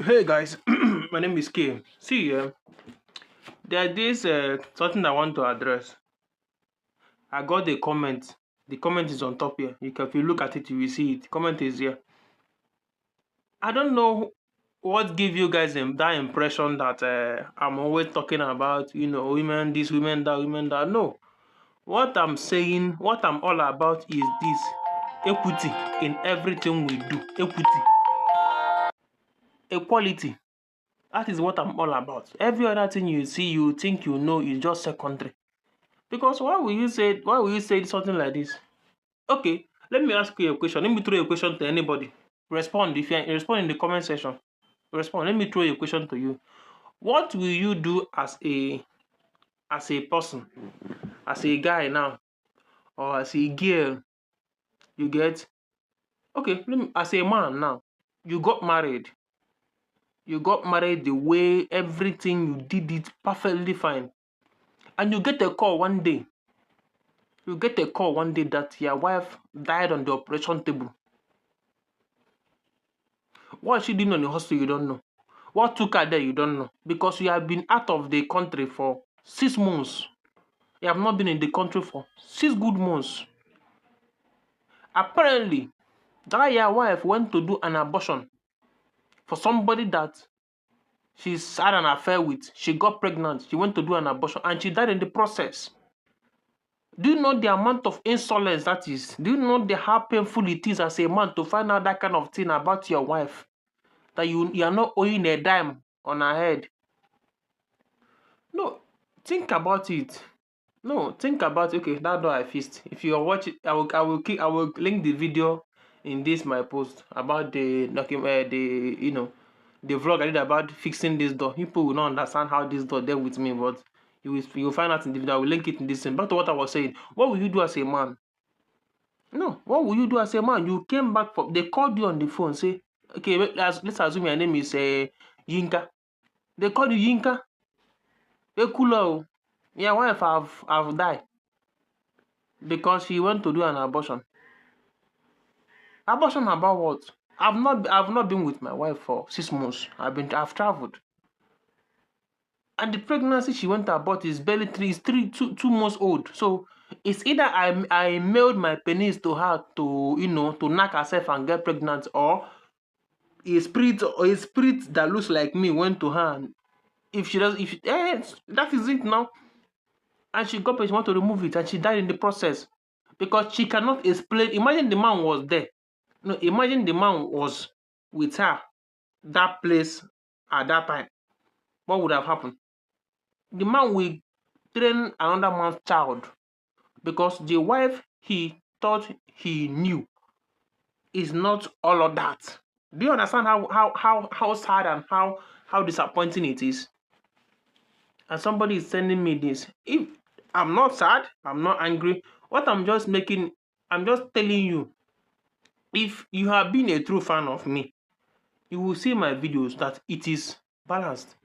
Hey guys, my name is K. See, there's this something I want to address. I got a comment. The comment is on top here. If you look at it, you will see it. Comment is here. I don't know what give you guys that impression that I'm always talking about, women this, women that, women that. No, what I'm saying, what I'm all about is this: equity in everything we do. Equity, equality. That is what I'm all about. Every other thing you see, you think you know is just secondary. Because why will you say something like this? Okay, let me ask you a question. Let me throw a question to anybody. Respond if you respond in the comment section. Respond. Let me throw a question to you. What will you do as a person, as a guy now, or as a girl? You get okay. As a man now, you got married. You got married the way everything you did it perfectly fine, and you get a call one day. You get a call one day that your wife died on the operation table. What is she doing on the hospital? You don't know. What took her there? You don't know. Because you have been out of the country for 6 months. You have not been in the country for 6 good months. Apparently, that your wife went to do an abortion for somebody that she's had an affair with. She got pregnant. She went to do an abortion and she died in the process. Do you know the amount of insolence that is? Do you know how painful it is as a man to find out that kind of thing about your wife? That you are not owing a dime on her head. No, think about it. No, think about okay. That door I fixed. If you are watching, I will link the video in this my post about the document, the vlog I did about fixing this door. People will not understand how this door dealt with me, but you will find out in the video. I will link it in this. Back to what I was saying. What will you do as a man? No, what will you do as a man? You came back from. They called you on the phone. Say, okay, let's assume your name is Yinka. They called you Yinka. Ekula, your wife have died because she went to do an abortion. Abortion about what? I've not been with my wife for 6 months. I've traveled. And the pregnancy she went about is barely 2 months old. So it's either I mailed my penis to her to knock herself and get pregnant, or a spirit that looks like me went to her. And if she does, if that is it now. And she got pregnant, she want to remove it, and she died in the process because she cannot explain. Imagine the man was there. No, imagine the man was with her that place at that time. What would have happened? The man will train another man's child because the wife he thought he knew is not all of that. Do you understand how sad and how disappointing it is? And somebody is sending me this. If I'm not sad, I'm not angry. What I'm just telling you. If you have been a true fan of me, you will see my videos that it is balanced.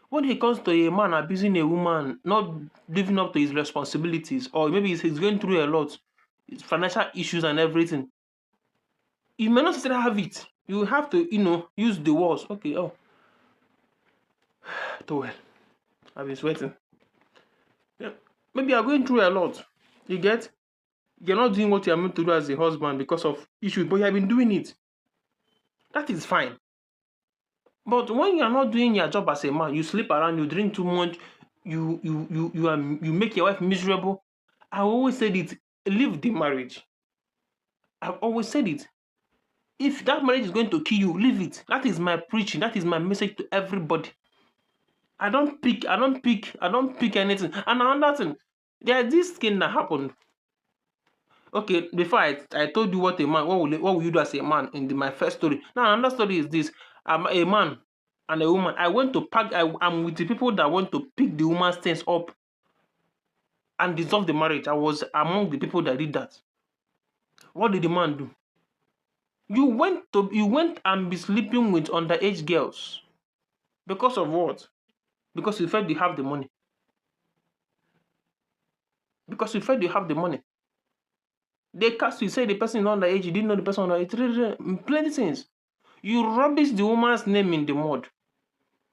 When it comes to a man abusing a woman, not living up to his responsibilities, or maybe he's going through a lot, financial issues and everything, you may not still have it. You have to, use the words. Okay, oh, too well. I've been sweating. Yeah. Maybe you're going through a lot. You get? You're not doing what you're meant to do as a husband because of issues, but you have been doing it. That is fine. But when you are not doing your job as a man, you sleep around, you drink too much, you make your wife miserable. I always said it, leave the marriage. I've always said it. If that marriage is going to kill you, leave it. That is my preaching. That is my message to everybody. I don't pick anything. And another thing, there's this thing that happened. Okay, before I told you what a man, what will you do as a man in my first story. Now another story is this: I'm a man and a woman. I went to pack. I'm with the people that want to pick the woman's things up and dissolve the marriage. I was among the people that did that. What did the man do? You went and be sleeping with underage girls because of what? Because you felt you have the money. Because you felt you have the money. They cast you, say the person is underage. You didn't know the person underage. Plenty things. You rubbish the woman's name in the mud.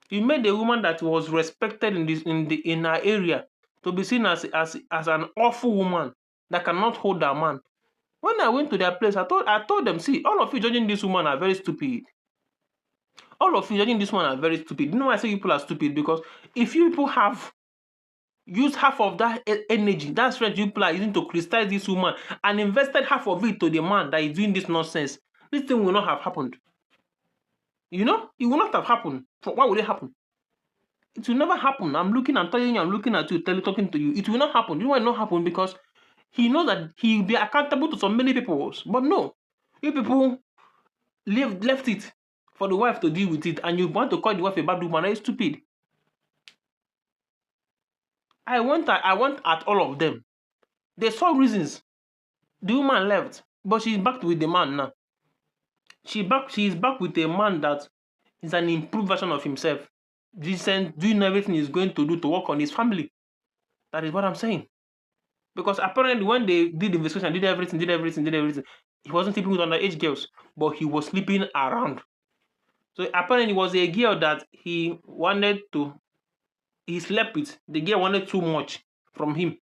You made a woman that was respected in her area to be seen as an awful woman that cannot hold her man. When I went to their place, I told them, see, all of you judging this woman are very stupid. All of you judging this woman are very stupid. You know why I say people are stupid? Because if you people have used half of that energy, that strength you people are using to criticize this woman and invested half of it to the man that is doing this nonsense, this thing will not have happened. You know, it will not have happened. Why would it happen? It will never happen. I'm telling you, I'm looking at you, talking to you. It will not happen. You know why it will not happen? Because he knows that he will be accountable to so many people. But no, you people left it for the wife to deal with it, and you want to call the wife a bad woman. That is stupid. I went at all of them. They saw reasons. The woman left, but she's back with the man now. She is back with a man that is an improved version of himself. Decent, doing everything he's going to do to work on his family. That is what I'm saying. Because apparently when they did the investigation, did everything, he wasn't sleeping with underage girls, but he was sleeping around. So apparently it was a girl that he slept with. The girl wanted too much from him.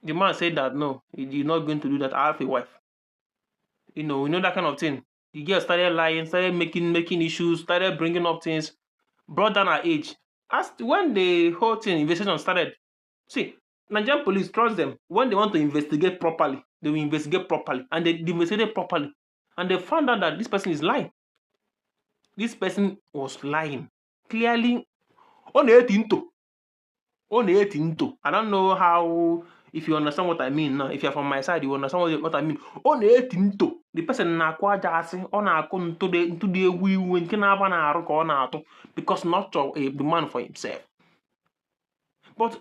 The man said that no, he's not going to do that. I have a wife. You know that kind of thing. The girl started lying, started making issues, started bringing up things, brought down her age. As when the whole thing investigation started, see, Nigerian police trust them. When they want to investigate properly, they will investigate properly, and they investigated properly, and they found out that this person is lying. This person was lying. Clearly, on 18 I don't know how. If you understand what I mean now, if you're from my side, you understand what I mean. On 18 the person na-akụ aja asị, ọ na-akụ ntụ dị ewu iwe nke na-aba na-arụ ka ọ na-atụ, because not the man for himself. But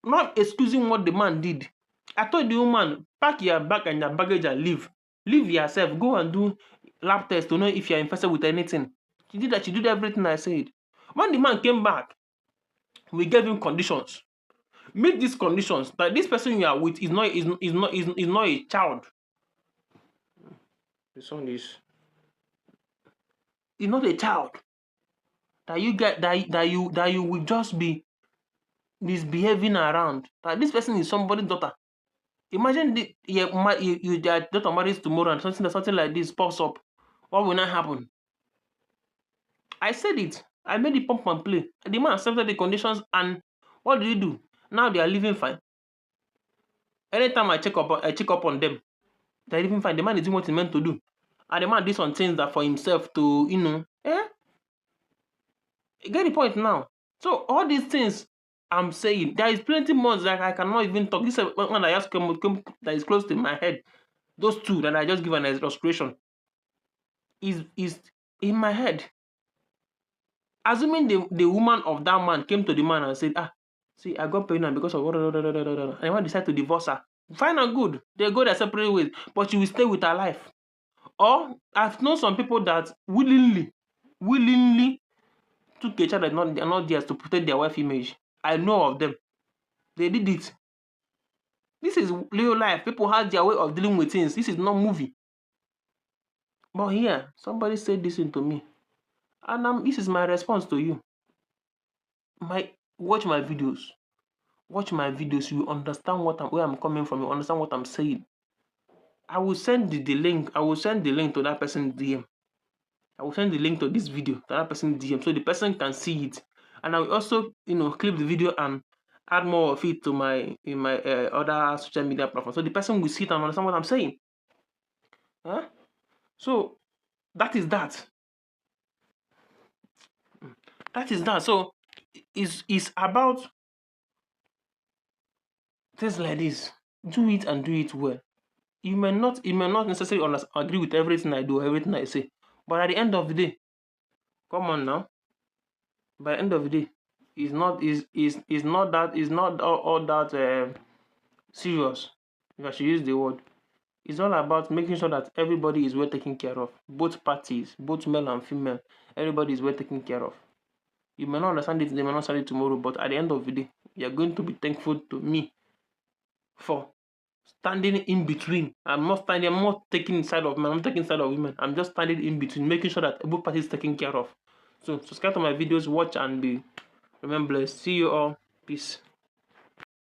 not excusing what the man did. I told the woman, pack your bag and your baggage and leave. Leave yourself. Go and do lab test to know if you're infested with anything. She did that. She did everything I said. When the man came back, we gave him conditions. Meet these conditions that this person you are with is not a child. This one is not a child. That you get that you will just be misbehaving around. That this person is somebody's daughter. Imagine their daughter marries tomorrow and something like this pops up. What will not happen? I said it. I made it pump and play. The man accepted the conditions, and what do you do? Now they are living fine. Anytime I check up on them, they're living fine. The man is doing what he's meant to do. And the man did some things that for himself to, You get the point now. So all these things I'm saying, there is plenty more that I cannot even talk. This is one I just come that is close to my head. Those two that I just give an illustration is in my head. Assuming the woman of that man came to the man and said, see, I got pregnant because of and I want to decide to divorce her. Fine and good. They go their separate ways, but she will stay with her life. Or I've known some people that willingly took a child that are not theirs to protect their wife image. I know of them. They did it. This is real life. People have their way of dealing with things. This is not movie. But here, somebody said this to me. And this is my response to you. Watch my videos. Watch my videos. You understand where I'm coming from. You understand what I'm saying. I will send the link. I will send the link to that person's DM. I will send the link to this video to that person's DM so the person can see it. And I will also, clip the video and add more of it to my other social media platforms. So the person will see it and understand what I'm saying. Huh? So that is that. That is that. So it's about things like this. Do it and do it well. You may not necessarily agree with everything I do, everything I say. But at the end of the day, come on now. By the end of the day, it's not all that serious. If I should use the word. It's all about making sure that everybody is well taken care of. Both parties, both male and female, everybody is well taken care of. You may not understand it, they may not understand it tomorrow, but at the end of the day, you're going to be thankful to me for standing in between. I'm not standing, I'm not taking side of men, I'm not taking side of women. I'm just standing in between, making sure that both parties is taken care of. So subscribe to my videos, watch and be remain blessed. See you all. Peace.